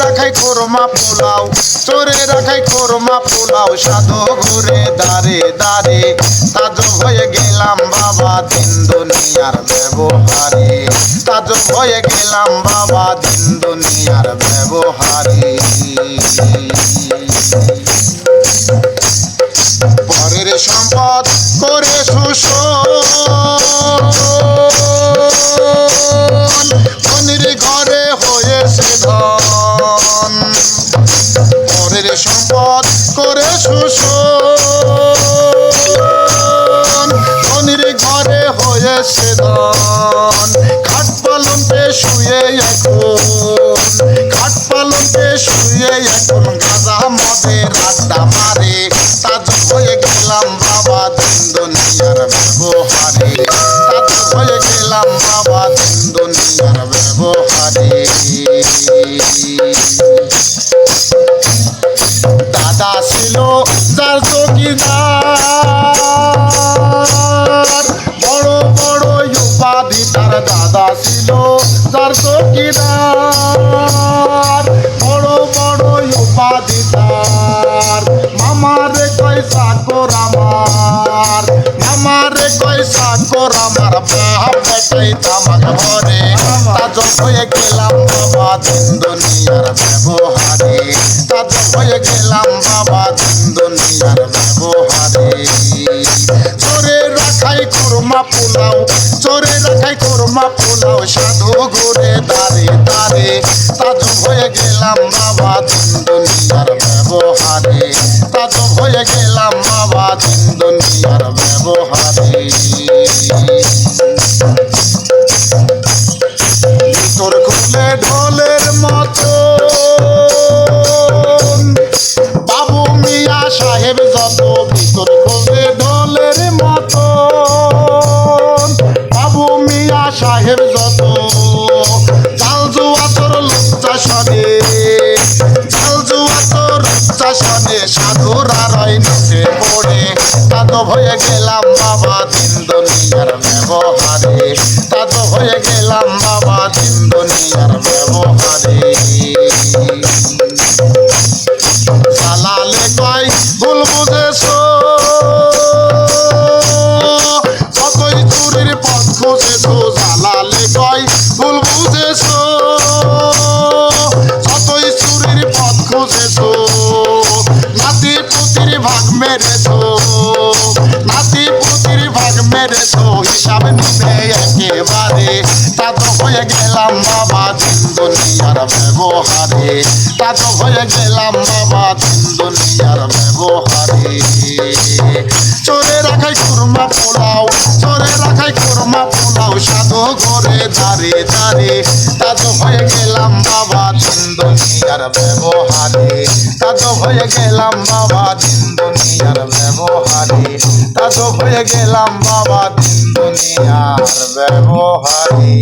রাখাই কোরমা পোলাও, চোরে রাখাই কোরমা পোলাও, সাধু ঘুরে দাঁড়ে দাঁড়ে, তাজব হয়ে গেলাম বাবা দিন দুনিয়ার ব্যবহারে, তাজব হয়ে গেলাম বাবা দিন দুনিয়ার ব্যবহারে। পরের সম্পদ করে শোষণ, ধনীর ঘরে হয়েছে ধন, পরের সম্পদ করে শোষণ, ধনীর ঘরে হয়েছে ধন। খাট পালনতে শুয়ে এখন, খাট পালনতে শুয়ে এখন, গাঁজা মদের আড্ডা মারে, তাজব হয়ে গেলাম বাবা দিন দুনিয়ার ব্যবহারে, তাজব হয়ে গেলাম বাবা দিন দুনিয়ার ব্যবহারে। দাদা ছিল যার চৌকিদার, বড় বড় উপাধি তার, দাদা ছিল যার চৌকিদার, বড় বড় উপাধি তার। মামারে কয় চাকর আমার, মামারে কয় চাকর আমার, বাপ বেটাই তামাক ভরে, তাজব হয়ে গেলাম বাবা দিন দুনিয়ার ব্যবহারে, তাজব হয়ে গেলাম বাবা দিন দুনিয়ার ব্যবহারে। চোরে রাখাই কোরমা পোলাও, চোরে রাখাই কোরমা পোলাও, সাধু ঘুরে দাঁড়ে দাঁড়ে, তাজব হয়ে গেলাম বাবা দিন দুনিয়ার ব্যবহারে, তাজব হয়ে গেলাম বাবা দিন দুনিয়ার ব্যবহারে। ভিতর খুলে ঢোলের মতো বাবু মিয়া সাহেব যত, ভিতর খুলে ঢোলের মতো বাবু মিয়া সাহেব যত, জাল জুয়া তোর লজ্জা সনে, জাল জুয়া তোর লজ্জা সনে, সাধুরা রয় নিচে পড়ে, তাজব হয়ে গেলাম বাবা দিন দুনিয়ার ব্যবহারে, তাজব হয়ে গেলাম বাবা দিন দুনিয়ার ব্যবহারে। জালালে কয় ভুল বুঝেছো, যতই চুরির পথ খুঁজেছো, জালালে কয় ভুল বুঝেছো, যতই চুরির পথ খুঁজেছো, নাতি পুতির ভাগ মেরেছো, নাতি পুতির ভাগ মেরেছো, হিসাব নিবে একেবারে, তাজব হয়ে গেলাম বাবা দিন দুনিয়ার ব্যবহারে, তাজব হয়ে গেলাম বাবা দিন দুনিয়ার ব্যবহারে। চোরে রাখাই কোরমা পোলাও, চোরে রাখাই কোরমা পোলাও, সাধু ঘরে দাঁড়ে দাঁড়ে, তাজব হয়ে গেলাম বাবা দিন দুনিয়ার ব্যবহারে, তাজব হয়ে গেলাম বাবা দিন দুনিয়ার ব্যবহারে, তাজব হয়ে গেলাম বাবা দিন দুনিয়ার ব্যবহারে।